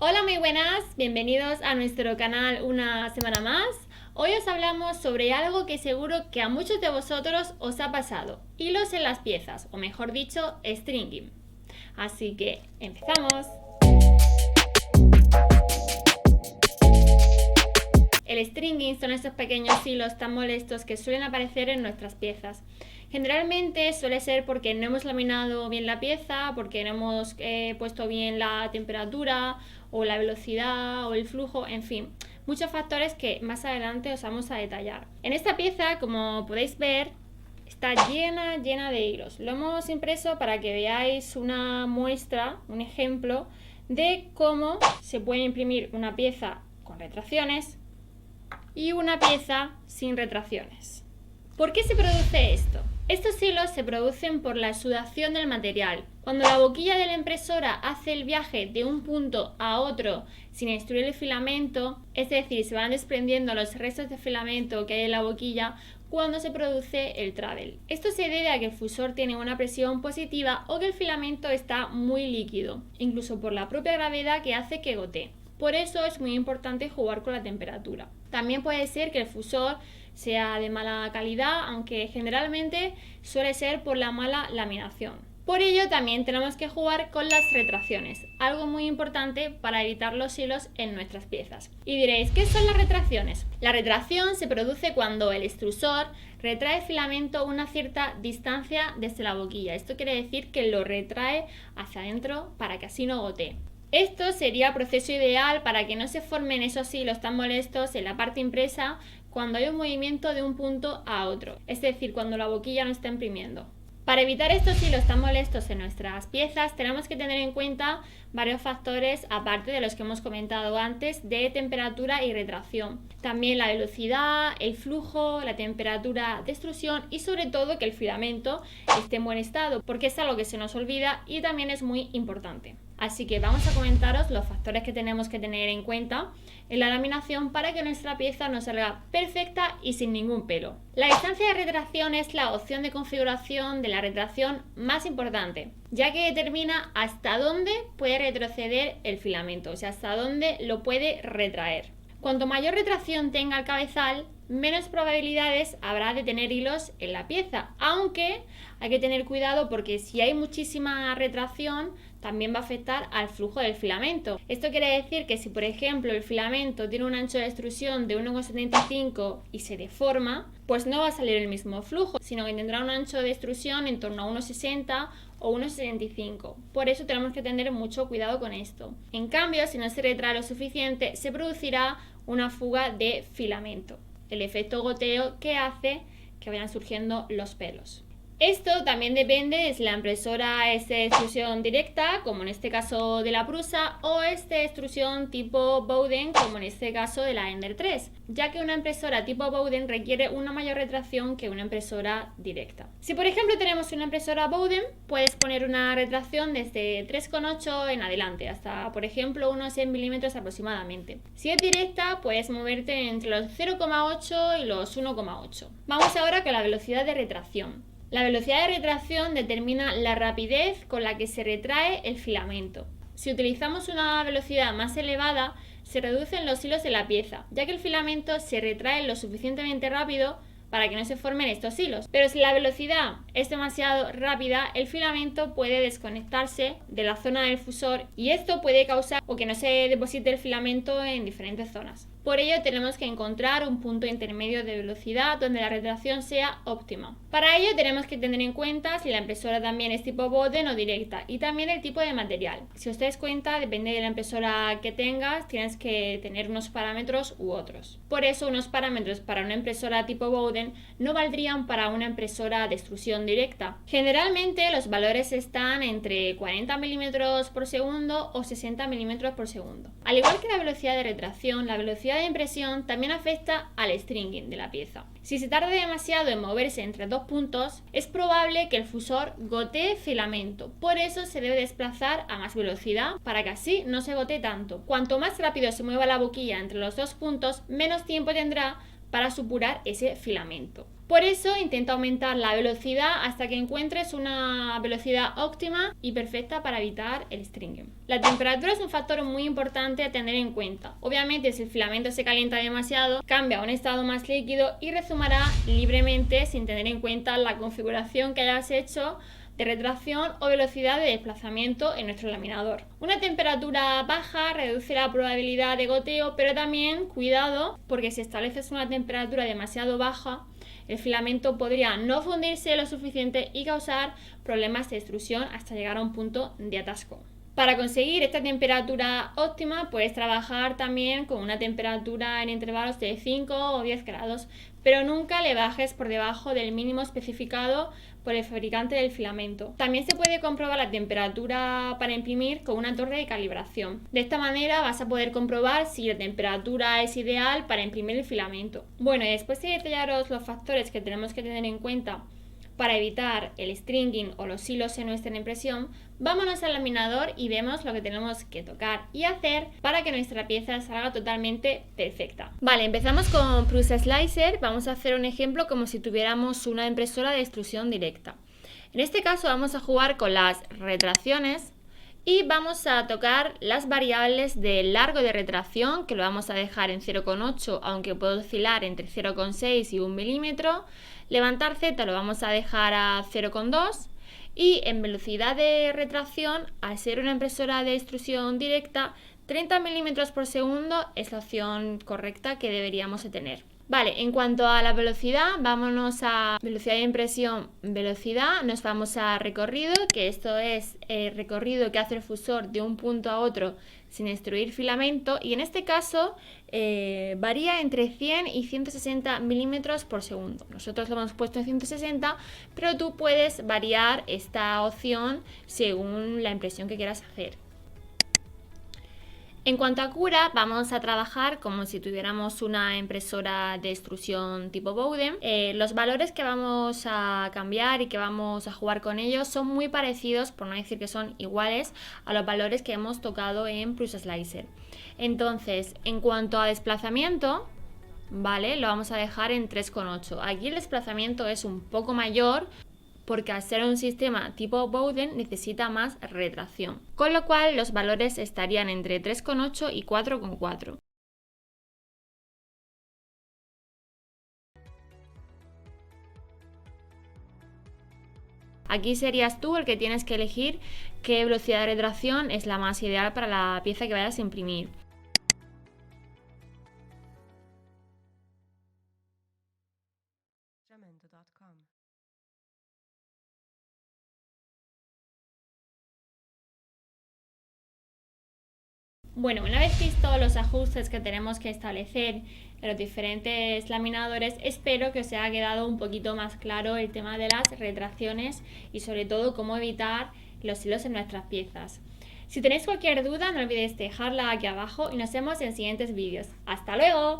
Hola, muy buenas, bienvenidos a nuestro canal una semana más. Hoy os hablamos sobre algo que seguro que a muchos de vosotros os ha pasado: hilos en las piezas, o mejor dicho, stringing. Así que empezamos. El stringing son estos pequeños hilos tan molestos que suelen aparecer en nuestras piezas. Generalmente suele ser porque no hemos laminado bien la pieza, porque no hemos puesto bien la temperatura o la velocidad o el flujo, en fin, muchos factores que más adelante os vamos a detallar. En esta pieza, como podéis ver, está llena de hilos. Lo hemos impreso para que veáis una muestra, un ejemplo de cómo se puede imprimir una pieza con retracciones y una pieza sin retracciones. ¿Por qué se produce esto? Estos hilos se producen por la sudación del material. Cuando la boquilla de la impresora hace el viaje de un punto a otro sin destruir el filamento, es decir, se van desprendiendo los restos de filamento que hay en la boquilla cuando se produce el travel. Esto se debe a que el fusor tiene una presión positiva o que el filamento está muy líquido, incluso por la propia gravedad que hace que gotee. Por eso es muy importante jugar con la temperatura. También puede ser que el fusor sea de mala calidad, aunque generalmente suele ser por la mala laminación. Por ello también tenemos que jugar con las retracciones, algo muy importante para evitar los hilos en nuestras piezas. Y diréis, ¿qué son las retracciones? La retracción se produce cuando el extrusor retrae el filamento una cierta distancia desde la boquilla. Esto quiere decir que lo retrae hacia adentro para que así no gotee. Esto sería el proceso ideal para que no se formen esos hilos tan molestos en la parte impresa cuando hay un movimiento de un punto a otro, es decir, cuando la boquilla no está imprimiendo. Para evitar estos hilos tan molestos en nuestras piezas tenemos que tener en cuenta varios factores aparte de los que hemos comentado antes de temperatura y retracción. También la velocidad, el flujo, la temperatura de extrusión y sobre todo que el filamento esté en buen estado, porque es algo que se nos olvida y también es muy importante. Así que vamos a comentaros los factores que tenemos que tener en cuenta en la laminación para que nuestra pieza nos salga perfecta y sin ningún pelo. La distancia de retracción es la opción de configuración de la retracción más importante, ya que determina hasta dónde puede retroceder el filamento, o sea, hasta dónde lo puede retraer. Cuanto mayor retracción tenga el cabezal, menos probabilidades habrá de tener hilos en la pieza, aunque hay que tener cuidado porque si hay muchísima retracción también va a afectar al flujo del filamento. Esto quiere decir que si por ejemplo el filamento tiene un ancho de extrusión de 1,75 y se deforma, pues no va a salir el mismo flujo, sino que tendrá un ancho de extrusión en torno a 1,60 o 1,75. Por eso tenemos que tener mucho cuidado con esto. En cambio, si no se retrae lo suficiente, se producirá una fuga de filamento, el efecto goteo que hace que vayan surgiendo los pelos. Esto también depende de si la impresora es de extrusión directa, como en este caso de la Prusa, o es de extrusión tipo Bowden, como en este caso de la Ender 3, ya que una impresora tipo Bowden requiere una mayor retracción que una impresora directa. Si por ejemplo tenemos una impresora Bowden, puedes poner una retracción desde 3,8 en adelante, hasta por ejemplo unos 100 milímetros aproximadamente. Si es directa, puedes moverte entre los 0,8 y los 1,8. Vamos ahora con la velocidad de retracción. La velocidad de retracción determina la rapidez con la que se retrae el filamento. Si utilizamos una velocidad más elevada, se reducen los hilos de la pieza, ya que el filamento se retrae lo suficientemente rápido para que no se formen estos hilos. Pero si la velocidad es demasiado rápida, el filamento puede desconectarse de la zona del fusor y esto puede causar que no se deposite el filamento en diferentes zonas. Por ello tenemos que encontrar un punto intermedio de velocidad donde la retracción sea óptima. Para ello tenemos que tener en cuenta si la impresora también es tipo Bowden o directa y también el tipo de material. Si os dais cuenta, depende de la impresora que tengas, tienes que tener unos parámetros u otros. Por eso unos parámetros para una impresora tipo Bowden no valdrían para una impresora de extrusión directa. Generalmente los valores están entre 40 milímetros por segundo o 60 milímetros por segundo. Al igual que la velocidad de retracción, la velocidad de impresión también afecta al stringing de la pieza. Si se tarda demasiado en moverse entre dos puntos, es probable que el fusor gotee filamento. Por eso se debe desplazar a más velocidad para que así no se gotee tanto. Cuanto más rápido se mueva la boquilla entre los dos puntos, menos tiempo tendrá para supurar ese filamento. Por eso intenta aumentar la velocidad hasta que encuentres una velocidad óptima y perfecta para evitar el stringing. La temperatura es un factor muy importante a tener en cuenta. Obviamente, si el filamento se calienta demasiado, cambia a un estado más líquido y rezumará libremente sin tener en cuenta la configuración que hayas hecho de retracción o velocidad de desplazamiento en nuestro laminador. Una temperatura baja reduce la probabilidad de goteo, pero también cuidado, porque si estableces una temperatura demasiado baja, el filamento podría no fundirse lo suficiente y causar problemas de extrusión hasta llegar a un punto de atasco. Para conseguir esta temperatura óptima puedes trabajar también con una temperatura en intervalos de 5 o 10 grados, pero nunca le bajes por debajo del mínimo especificado por el fabricante del filamento. También se puede comprobar la temperatura para imprimir con una torre de calibración. De esta manera vas a poder comprobar si la temperatura es ideal para imprimir el filamento. Bueno, y después de detallaros los factores que tenemos que tener en cuenta para evitar el stringing o los hilos en nuestra impresión, vámonos al laminador y vemos lo que tenemos que tocar y hacer para que nuestra pieza salga totalmente perfecta. Vale, empezamos con Prusa Slicer. Vamos a hacer un ejemplo como si tuviéramos una impresora de extrusión directa. En este caso vamos a jugar con las retracciones y vamos a tocar las variables de largo de retracción, que lo vamos a dejar en 0,8, aunque puede oscilar entre 0,6 y 1 milímetro. Levantar Z lo vamos a dejar a 0,2 y en velocidad de retracción, al ser una impresora de extrusión directa, 30 milímetros por segundo es la opción correcta que deberíamos de tener. Vale, en cuanto a la velocidad, vámonos a velocidad de impresión, velocidad, nos vamos a recorrido, que esto es el recorrido que hace el fusor de un punto a otro sin extruir filamento, y en este caso varía entre 100 y 160 milímetros por segundo. Nosotros lo hemos puesto en 160, pero tú puedes variar esta opción según la impresión que quieras hacer. En cuanto a cura, vamos a trabajar como si tuviéramos una impresora de extrusión tipo Bowden. Los valores que vamos a cambiar y que vamos a jugar con ellos son muy parecidos, por no decir que son iguales, a los valores que hemos tocado en Prusa Slicer. Entonces, en cuanto a desplazamiento, vale, lo vamos a dejar en 3,8. Aquí el desplazamiento es un poco mayor, porque al ser un sistema tipo Bowden necesita más retracción, con lo cual los valores estarían entre 3,8 y 4,4. Aquí serías tú el que tienes que elegir qué velocidad de retracción es la más ideal para la pieza que vayas a imprimir. Bueno, una vez visto los ajustes que tenemos que establecer en los diferentes laminadores, espero que os haya quedado un poquito más claro el tema de las retracciones y sobre todo cómo evitar los hilos en nuestras piezas. Si tenéis cualquier duda, no olvidéis dejarla aquí abajo y nos vemos en siguientes vídeos. ¡Hasta luego!